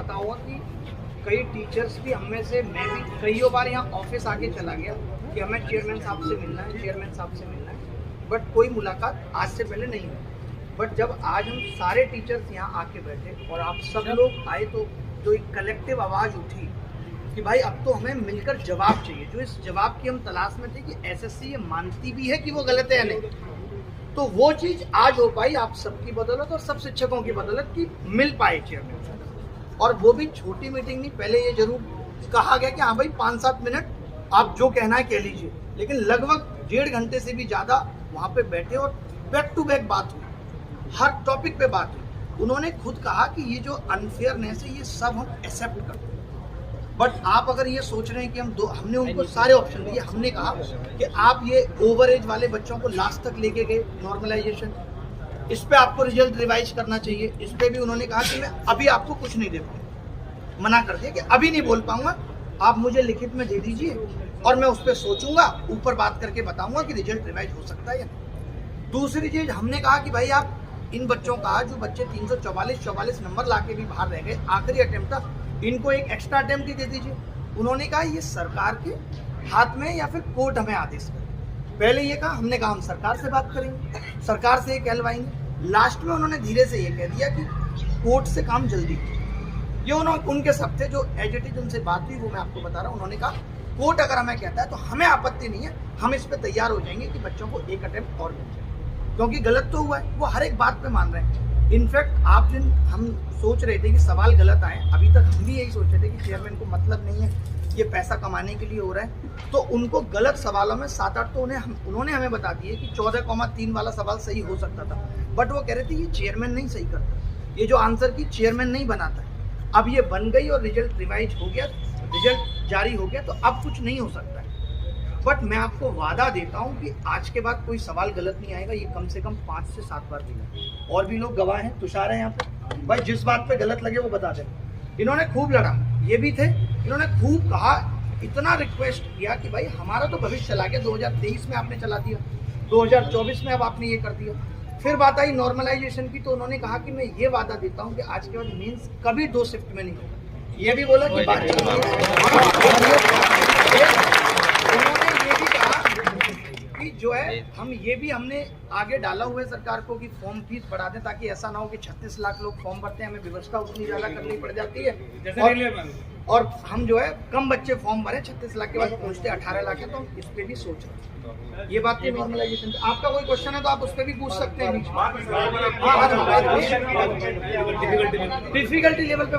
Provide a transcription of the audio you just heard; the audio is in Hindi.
पता होगा कि कई टीचर्स भी हमें से, मैं भी कईयों बार यहाँ ऑफिस आके चला गया कि हमें चेयरमैन साहब से मिलना है, चेयरमैन साहब से मिलना है, बट कोई मुलाकात आज से पहले नहीं हुई। बट जब आज हम सारे टीचर्स यहाँ आके बैठे और आप सब लोग आए तो जो एक कलेक्टिव आवाज़ उठी कि भाई अब तो हमें मिलकर जवाब चाहिए, जो इस जवाब की हम तलाश में थे कि एसएससी ये मानती भी है कि वो गलत है या नहीं, तो वो चीज़ आज हो पाई आप सबकी बदौलत और सब शिक्षकों की बदौलत कि मिल पाए चेयरमैन साहब। और वो भी छोटी मीटिंग नहीं, पहले ये जरूर कहा गया कि हाँ भाई 5-7 मिनट आप जो कहना है कह लीजिए, लेकिन लगभग 1.5 घंटे से भी ज़्यादा वहाँ पे बैठे और बैक टू बैक बात हुई, हर टॉपिक पे बात हुई। उन्होंने खुद कहा कि ये जो अनफेयरनेस है ये सब हम एक्सेप्ट करते हैं, बट आप अगर ये सोच रहे हैं कि हमने उनको सारे ऑप्शन दिए, हमने कहा कि आप ये ओवर एज वाले बच्चों को लास्ट तक लेके गए नॉर्मलाइजेशन, इस पे आपको रिजल्ट रिवाइज करना चाहिए, इस पे भी उन्होंने कहा कि मैं अभी आपको कुछ नहीं दे पाऊंगा, मना कर दिया कि अभी नहीं बोल पाऊंगा, आप मुझे लिखित में दे दीजिए और मैं उस पर सोचूंगा, ऊपर बात करके बताऊंगा कि रिजल्ट रिवाइज हो सकता है या नहीं। दूसरी चीज हमने कहा कि भाई आप इन बच्चों का, जो बच्चे 344 नंबर ला के भी बाहर रह गए, आखिरी अटेम्प्ट था, इनको एक एक्स्ट्रा अटेम्प्ट ही दे दीजिए। उन्होंने कहा ये सरकार के हाथ में या फिर कोर्ट हमें आदेश करे। पहले ये कहा, हमने कहा हम सरकार से बात करेंगे, सरकार से ये कहलवाएंगे। लास्ट में उन्होंने धीरे से ये कह दिया कि कोर्ट से काम जल्दी। ये उनके सब थे जो एज इट इज उनसे बात हुई, वो मैं आपको बता रहा हूँ। उन्होंने कहा कोर्ट अगर हमें कहता है तो हमें आपत्ति नहीं है, हम इस पर तैयार हो जाएंगे कि बच्चों को एक अटेम्प्ट और मिल जाए, क्योंकि गलत तो हुआ है, वो हर एक बात पे मान रहे हैं। इनफैक्ट आप जिन हम सोच रहे थे कि सवाल गलत आए, अभी तक हम भी यही सोच रहे थे कि चेयरमैन को मतलब नहीं है, ये पैसा कमाने के लिए हो रहा है, तो उनको गलत सवालों में 7-8 तो उन्होंने हमें बता दिए कि 14,3 वाला सवाल सही हो सकता था, बट वो कह रहे थे ये चेयरमैन नहीं सही करता, ये जो आंसर की चेयरमैन नहीं बनाता है। अब ये बन गई और रिजल्ट रिवाइज हो गया, रिजल्ट जारी हो गया, तो अब कुछ नहीं हो सकता है। बट मैं आपको वादा देता हूं कि आज के बाद कोई सवाल गलत नहीं आएगा, ये कम से कम 5 से 7 बार मिला। और भी लोग गवाह हैं, तुषार है यहाँ पे, भाई जिस बात पे गलत लगे वो बता दें। इन्होंने खूब लड़ा, ये भी थे, इन्होंने खूब कहा, इतना रिक्वेस्ट किया कि भाई हमारा तो भविष्य चला गया, 2023 में आपने चला दिया, 2024 में अब आपने ये कर दिया। फिर बात आई नॉर्मलाइजेशन की, तो उन्होंने कहा कि मैं ये वादा देता हूँ कि आज के बाद मेंस कभी 2 शिफ्ट में नहीं होगा। ये भी बोला कि बात चल रही है। जो है हमने आगे डाला हुआ है सरकार को कि फॉर्म फीस बढ़ा दें, ताकि ऐसा ना हो कि 36 लाख लोग फॉर्म भरते हैं, हमें व्यवस्था उतनी ज़्यादा करनी पड़ जाती है, और हम जो है कम बच्चे फॉर्म भरें, 36 लाख के बाद पहुंचते 18 लाख है, तो हम इस पे भी सोच रहे हैं। ये बात थी नॉर्मलाइजेशन। आपका कोई क्वेश्चन है तो आप उस पर भी पूछ सकते हैं, डिफिकल्टी लेवल पे